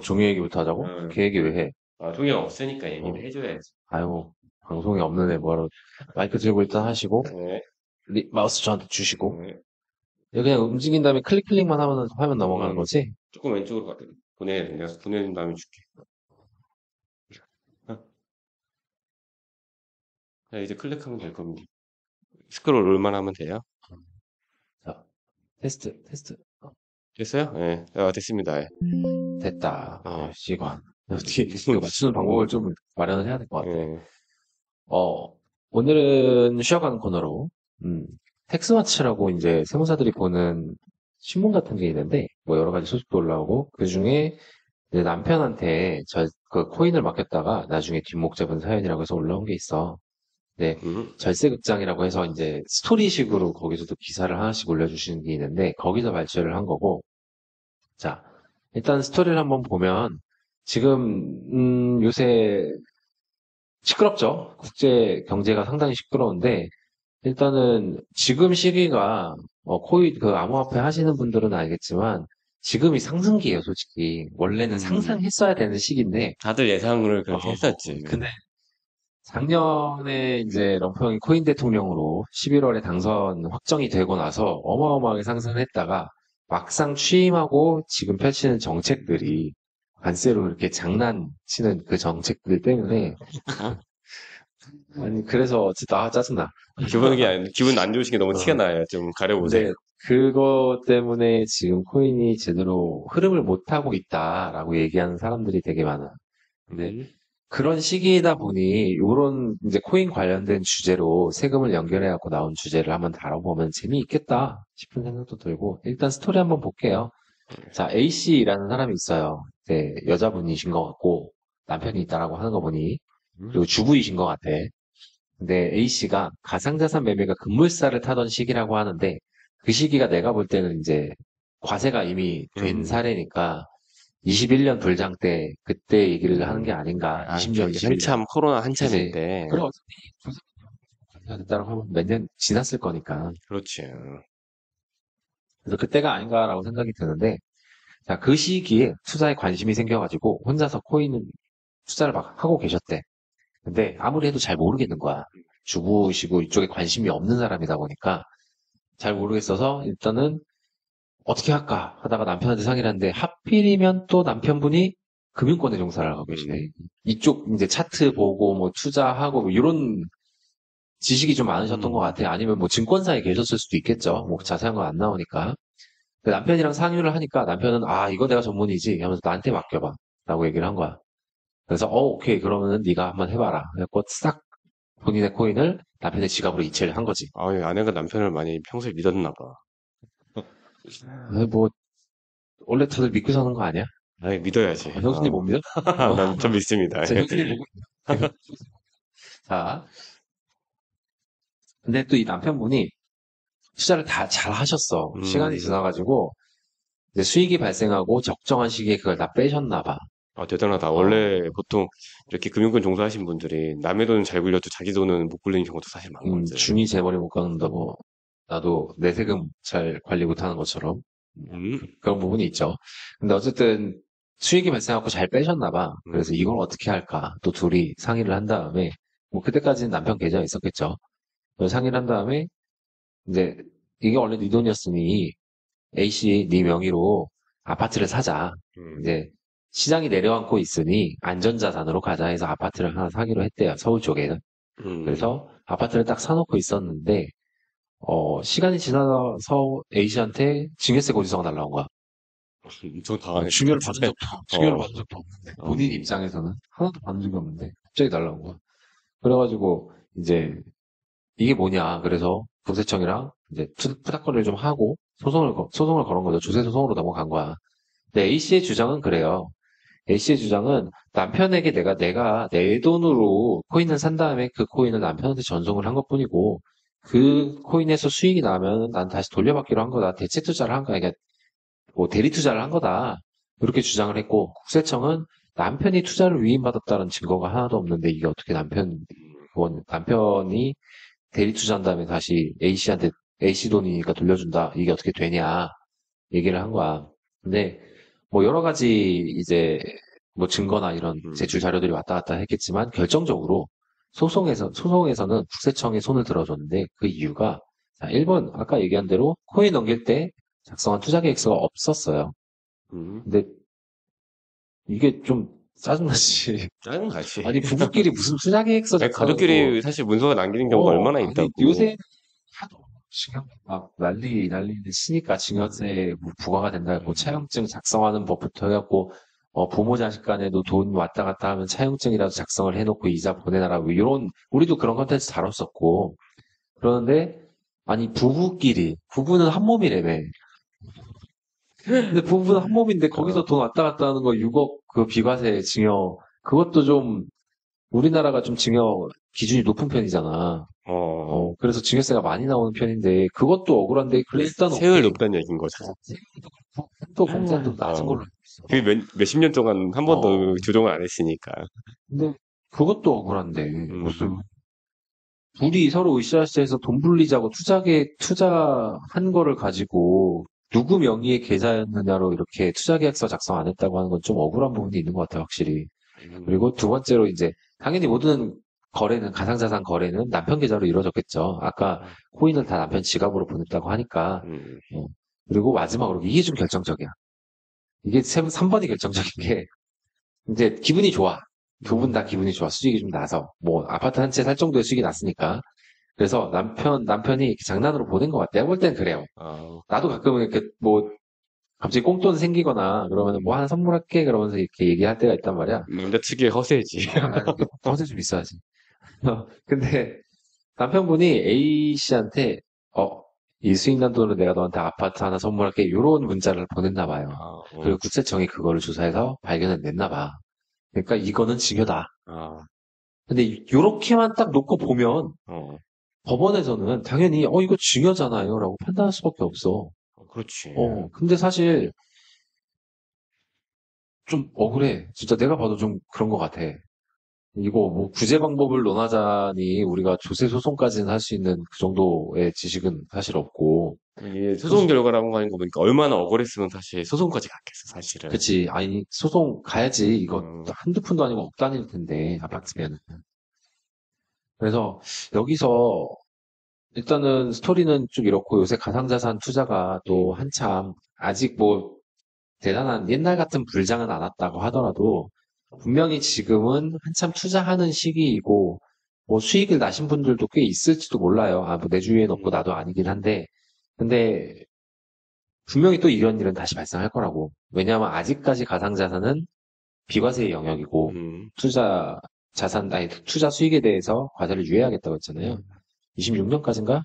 종이 얘기부터 하자고? 응. 걔 얘기 왜 해? 종이가 없으니까 얘기를 어, 해줘야지. 아유, 방송이 없는 애 뭐하러. 마이크 들고 일단 하시고, 네. 마우스 저한테 주시고, 네. 그냥 움직인 다음에 클릭만 하면 화면 넘어가는 음, 거지? 조금 왼쪽으로 보내. 내가 보내준 다음에 줄게. 어? 자, 이제 클릭하면 될 겁니다. 스크롤 롤만 하면 돼요. 자, 테스트. 됐어요? 네. 됐습니다. 예. 됐다. 네. 이거. 어떻게, 이거 맞추는 방법을 좀 마련을 해야 될 것 같아. 네. 어, 오늘은 쉬어가는 코너로, 음, 텍스마치라고 이제 세무사들이 보는 신문 같은 게 있는데, 뭐 여러 가지 소식도 올라오고, 그 중에 내 남편한테 그 코인을 맡겼다가 나중에 뒷목 잡은 사연이라고 해서 올라온 게 있어. 네, 음, 절세극장이라고 해서 이제 스토리식으로 거기서도 기사를 하나씩 올려주시는 게 있는데, 거기서 발췌를 한 거고, 자, 일단 스토리를 한번 보면, 지금, 요새 시끄럽죠? 국제 경제가 상당히 시끄러운데, 일단은 지금 시기가 코인 그 암호화폐 하시는 분들은 알겠지만 지금이 상승기예요, 솔직히. 원래는 음. 상승했어야 되는 시기인데 다들 예상을 어, 그렇게 했었지. 근데 작년에 이제 럼프 형이 코인 대통령으로 11월에 당선 확정이 되고 나서 어마어마하게 상승을 했다가 막상 취임하고 지금 펼치는 정책들이 관세로 이렇게 장난치는 그 정책들 때문에 아니 그래서 어쨌든 짜증나. 기분 안 좋으신 게 너무 티가 어. 나요. 좀 가려보세요. 근데 그거 때문에 지금 코인이 제대로 흐름을 못 하고 있다라고 얘기하는 사람들이 되게 많아. 근데 음, 그런 시기이다 보니 요런 이제 코인 관련된 주제로 세금을 연결해 갖고 나온 주제를 한번 다뤄보면 재미있겠다 싶은 생각도 들고 일단 스토리 한번 볼게요. 자, A씨라는 사람이 있어요. 이제 여자분이신 것 같고 남편이 있다라고 하는 거 보니 음, 그리고 주부이신 것 같아. 근데 A씨가 가상자산 매매가 급물살을 타던 시기라고 하는데 그 시기가 내가 볼 때는 이제 과세가 이미 된 음, 사례니까 21년 불장 때 그때 얘기를 하는 게 아닌가. 아, 20년, 저기 21년. 한참 코로나 한참일 그지? 때, 그럼 어차피 과세가 됐다고 하면 몇 년 지났을 거니까. 그렇지. 그래서 그때가 아닌가라고 생각이 드는데 자, 그 시기에 투자에 관심이 생겨가지고 혼자서 코인 투자를 막 하고 계셨대. 근데 아무리 해도 잘 모르겠는 거야. 주부시고 이쪽에 관심이 없는 사람이다 보니까 잘 모르겠어서 일단은 어떻게 할까 하다가 남편한테 상의를 하는데 하필이면 또 남편분이 금융권에 종사를 하고 음, 계시네. 이쪽 이제 차트 보고 뭐 투자하고 뭐 이런 지식이 좀 많으셨던 것 음, 같아요. 아니면 뭐 증권사에 계셨을 수도 있겠죠. 뭐 자세한 건 안 나오니까. 근데 남편이랑 상의를 하니까 남편은 아 이거 내가 전문이지 하면서 나한테 맡겨봐 라고 얘기를 한 거야. 그래서 오케이 그러면은 네가 한번 해봐라. 그래서 싹 본인의 코인을 남편의 지갑으로 이체를 한 거지. 아, 이 아내가 남편을 많이 평소에 믿었나 봐. 뭐 원래 다들 믿고 사는 거 아니야? 아니, 믿어야지. 형수님 못 믿어? 난 좀 믿습니다. 제 형수님 보고 있어요. 자, 근데 또 이 남편분이 투자를 다 잘 하셨어. 시간이 음, 지나가지고 이제 수익이 발생하고 적정한 시기에 그걸 다 빼셨나 봐. 대단하다. 어, 원래 보통 이렇게 금융권 종사하신 분들이 남의 돈은 잘 굴려도 자기 돈은 못 굴리는 경우도 사실 많거든. 중이 제 머리 못 깎는다고 나도 내 세금 잘 관리 못하는 것처럼 음, 그런 부분이 있죠. 근데 어쨌든 수익이 발생하고 잘 빼셨나 봐. 그래서 음, 이걸 어떻게 할까? 또 둘이 상의를 한 다음에 뭐 그때까지는 남편 계좌에 있었겠죠. 그래서 상의를 한 다음에 이제 이게 원래 네 돈이었으니 A씨 네 명의로 아파트를 사자. 음, 이제 시장이 내려앉고 있으니 안전자산으로 가자 해서 아파트를 하나 사기로 했대요. 서울 쪽에는. 음. 그래서 아파트를 딱 사놓고 있었는데 시간이 지나서 A씨한테 증여세 고지서가 날라온 거야. 엄청 당황했다. 중요를 어, 받은 적도 없는데 어, 본인 입장에서는 하나도 받은 적이 없는데 갑자기 날라온 거야. 그래가지고 이제 이게 뭐냐 그래서 국세청이랑 이제 푸닥거리를 좀 하고 소송을 걸은 거죠. 조세 소송으로 넘어간 거야. 근데 A씨의 주장은 그래요. A씨의 주장은 남편에게 내가 내 돈으로 코인을 산 다음에 그 코인을 남편한테 전송을 한 것뿐이고 그 코인에서 수익이 나면 난 다시 돌려받기로 한 거다. 대체 투자를 한 거야. 그러니까 뭐 대리 투자를 한 거다. 이렇게 주장을 했고 국세청은 남편이 투자를 위임받았다는 증거가 하나도 없는데 이게 어떻게 그건 남편이 대리 투자한 다음에 다시 A씨한테 A씨 돈이니까 돌려준다. 이게 어떻게 되냐 얘기를 한 거야. 근데 뭐 여러 가지 이제 뭐 증거나 이런 음, 제출 자료들이 왔다 갔다 했겠지만 결정적으로 소송에서는 국세청에 손을 들어줬는데 그 이유가 자, 1번 아까 얘기한 대로 코인 넘길 때 작성한 투자 계획서가 없었어요. 음. 근데 이게 좀 짜증나지. 짜증나지. 아니 부부끼리 무슨 투자 계획서 아니, 작성하는 거. 가족끼리 사실 문서가 남기는 경우가 얼마나 아니 있다고. 요새 하도 증여 막 난리는 치니까 증여세 뭐 부과가 된다 해고 차용증 작성하는 법부터 해갖고 부모 자식 간에도 돈 왔다 갔다 하면 차용증이라도 작성을 해놓고 이자 보내놔라 뭐 이런 우리도 그런 컨텐츠 다뤘었고 그러는데 아니 부부는 한 몸이래매. 근데 부부는 한 몸인데 거기서 돈 왔다 갔다 하는 거 6억 그 비과세 증여 그것도 좀 우리나라가 좀 증여 기준이 높은 편이잖아. 어, 그래서 증여세가 많이 나오는 편인데, 그것도 억울한데, 그래, 일단 세율 오케이. 높다는 얘기인 거잖아. 세금도 그렇고, 또 공제도 낮은 어, 걸로 알고 있어. 그게 몇십 년 동안 한 어, 번도 조정을 안 했으니까. 근데 그것도 억울한데, 음, 무슨, 둘이 서로 으쌰으쌰해서 돈 불리자고 투자한 거를 가지고, 누구 명의의 계좌였느냐로 이렇게 투자계약서 작성 안 했다고 하는 건 좀 억울한 부분이 있는 것 같아요, 확실히. 음, 그리고 두 번째로 이제, 당연히 모든 가상자산 거래는 남편 계좌로 이루어졌겠죠. 아까 코인을 다 남편 지갑으로 보냈다고 하니까. 음, 어, 그리고 마지막으로 이게 좀 결정적이야. 이게 3번이 결정적인 게 이제 기분이 좋아. 두 분 다 기분이 좋아. 수익이 좀 나서. 뭐 아파트 한 채 살 정도의 수익이 났으니까. 그래서 남편이 이렇게 장난으로 보낸 것 같아. 내가 볼 땐 그래요. 아, 나도 가끔은 이렇게 뭐 갑자기 꽁돈 생기거나 그러면 뭐 하나 선물할게 그러면서 이렇게 얘기할 때가 있단 말이야. 남자 특유의 허세지. 허세 좀 있어야지. 근데 남편분이 A 씨한테 이 수익 난 돈으로 내가 너한테 아파트 하나 선물할게 이런 문자를 보냈나 봐요. 아, 그리고 국세청이 그거를 조사해서 발견해냈나 봐. 그러니까 이거는 증여다. 아, 근데 요렇게만 딱 놓고 보면 어, 법원에서는 당연히 이거 증여잖아요 라고 판단할 수밖에 없어. 그렇지. 근데 사실 좀 억울해. 진짜 내가 봐도 좀 그런 것 같아. 이거 뭐 구제 방법을 논하자니 우리가 조세 소송까지는 할 수 있는 그 정도의 지식은 사실 없고. 이게 소송 결과라고 하는 거 보니까 얼마나 억울했으면 사실 소송까지 갔겠어, 사실은. 그치. 아니, 소송 가야지. 이거 음, 한두 푼도 아니고 억 단위일 텐데, 아파트면. 그래서 여기서 일단은 스토리는 좀 이렇고 요새 가상자산 투자가 또 한참 아직 뭐 대단한 옛날 같은 불장은 안 왔다고 하더라도 분명히 지금은 한참 투자하는 시기이고 뭐 수익을 나신 분들도 꽤 있을지도 몰라요. 아, 뭐 내 주위엔 없고 나도 아니긴 한데 근데 분명히 또 이런 일은 다시 발생할 거라고. 왜냐하면 아직까지 가상자산은 비과세의 영역이고 음, 투자 수익에 대해서 과세를 유예하겠다고 했잖아요. 26년까지인가?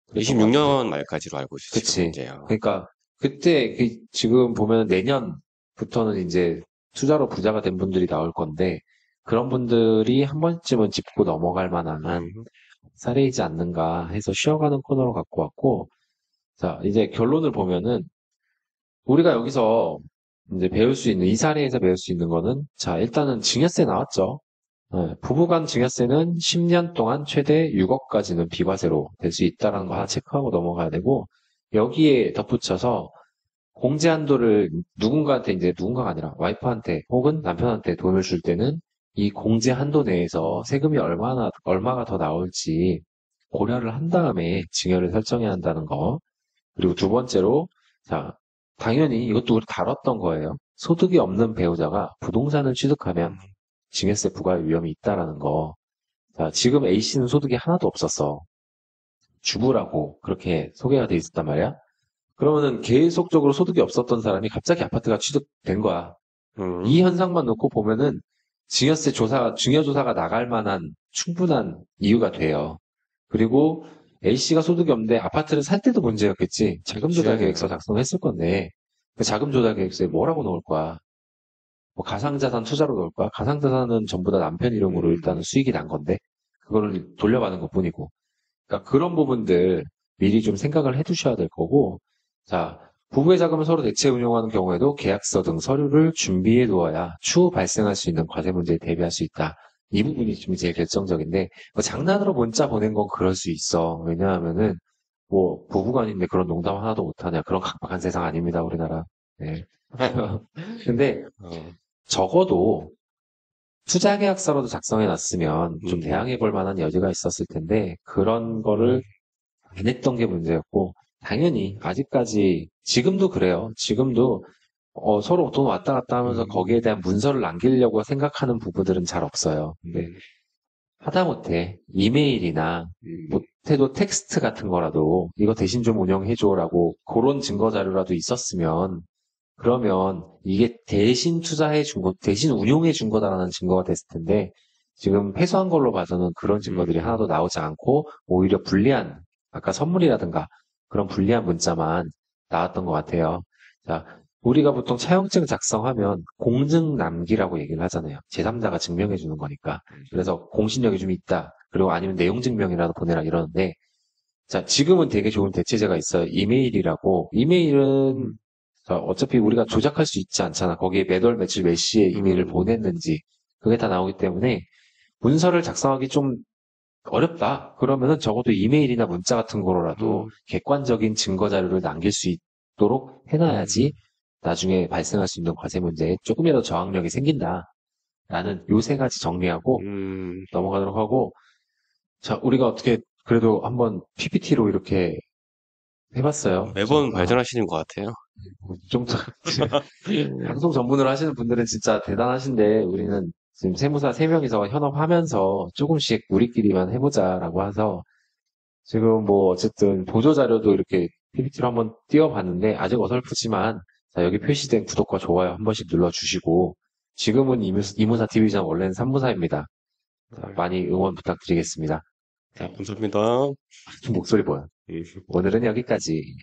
그랬던 것 같은데. 26년 말까지로 알고 있어, 지금 그치. 현재야. 그러니까 그때 지금 보면 내년부터는 이제 투자로 부자가 된 분들이 나올 건데 그런 분들이 한 번쯤은 짚고 넘어갈 만한 음, 사례이지 않는가 해서 쉬어가는 코너로 갖고 왔고 자 이제 결론을 보면은 우리가 여기서 이제 배울 수 있는 이 사례에서 배울 수 있는 거는 자 일단은 증여세 나왔죠. 부부간 증여세는 10년 동안 최대 6억까지는 비과세로 될 수 있다는 거 하나 체크하고 넘어가야 되고, 여기에 덧붙여서 공제 한도를 누군가한테 이제 누군가가 아니라 와이프한테 혹은 남편한테 돈을 줄 때는 이 공제 한도 내에서 세금이 얼마가 더 나올지 고려를 한 다음에 증여를 설정해야 한다는 거. 그리고 두 번째로, 자, 당연히 이것도 우리 다뤘던 거예요. 소득이 없는 배우자가 부동산을 취득하면 증여세 부과 위험이 있다라는 거. 자, 지금 A씨는 소득이 하나도 없었어. 주부라고 그렇게 소개가 돼 있었단 말이야. 그러면은 계속적으로 소득이 없었던 사람이 갑자기 아파트가 취득된 거야. 음, 이 현상만 놓고 보면은 증여조사가 나갈 만한 충분한 이유가 돼요. 그리고 A씨가 소득이 없는데 아파트를 살 때도 문제였겠지. 자금 조달 그치. 계획서 작성했을 건데, 그 자금 조달 계획서에 뭐라고 넣을 거야? 뭐 가상자산 투자로 넣을 거야? 가상자산은 전부 다 남편 이름으로 일단은 음, 수익이 난 건데, 그거를 돌려받은 것 뿐이고. 그러니까 그런 부분들 미리 좀 생각을 해 두셔야 될 거고, 자, 부부의 자금을 서로 대체 운용하는 경우에도 계약서 등 서류를 준비해 두어야 추후 발생할 수 있는 과세 문제에 대비할 수 있다. 이 부분이 좀 제일 결정적인데, 뭐 장난으로 문자 보낸 건 그럴 수 있어. 왜냐하면은, 뭐, 부부간인데 그런 농담 하나도 못하냐. 그런 각박한 세상 아닙니다, 우리나라. 네. 근데 어, 적어도 투자 계약서라도 작성해 놨으면 좀 음. 대항해 볼 만한 여지가 있었을 텐데 그런 거를 안 했던 게 문제였고 당연히 아직까지 지금도 그래요. 지금도 서로 돈 왔다 갔다 하면서 거기에 대한 문서를 남기려고 생각하는 부부들은 잘 없어요. 근데 하다못해 이메일이나 음, 못해도 텍스트 같은 거라도 이거 대신 좀 운영해줘라고 그런 증거 자료라도 있었으면 그러면 이게 대신 투자해 준 거, 대신 운용해 준 거다라는 증거가 됐을 텐데 지금 패소한 걸로 봐서는 그런 증거들이 하나도 나오지 않고 오히려 불리한, 아까 선물이라든가 그런 불리한 문자만 나왔던 것 같아요. 자, 우리가 보통 차용증 작성하면 공증 남기라고 얘기를 하잖아요. 제3자가 증명해 주는 거니까. 그래서 공신력이 좀 있다. 그리고 아니면 내용 증명이라도 보내라 이러는데 자, 지금은 되게 좋은 대체제가 있어요. 이메일이라고. 이메일은 자, 어차피 우리가 조작할 수 있지 않잖아. 거기에 몇 월 며칠 몇 시에 이메일을 보냈는지 그게 다 나오기 때문에 문서를 작성하기 좀 어렵다. 그러면은 적어도 이메일이나 문자 같은 거로라도 객관적인 증거 자료를 남길 수 있도록 해놔야지 나중에 발생할 수 있는 과세 문제에 조금이라도 저항력이 생긴다. 라는 요 세 가지 정리하고 넘어가도록 하고 자, 우리가 어떻게 그래도 한번 PPT로 이렇게 해봤어요. 매번 아, 발전하시는 것 같아요. 좀 방송 전문으로 하시는 분들은 진짜 대단하신데 우리는 지금 세무사 3명이서 현업하면서 조금씩 우리끼리만 해보자라고 해서 지금 뭐 어쨌든 보조 자료도 이렇게 PPT로 한번 띄워봤는데 아직 어설프지만 자, 여기 표시된 구독과 좋아요 한 번씩 눌러주시고 지금은 이무사 TV전 원래는 산무사입니다. 자, 많이 응원 부탁드리겠습니다. 자, 감사합니다. 목소리 보여. 음. 오늘은 여기까지.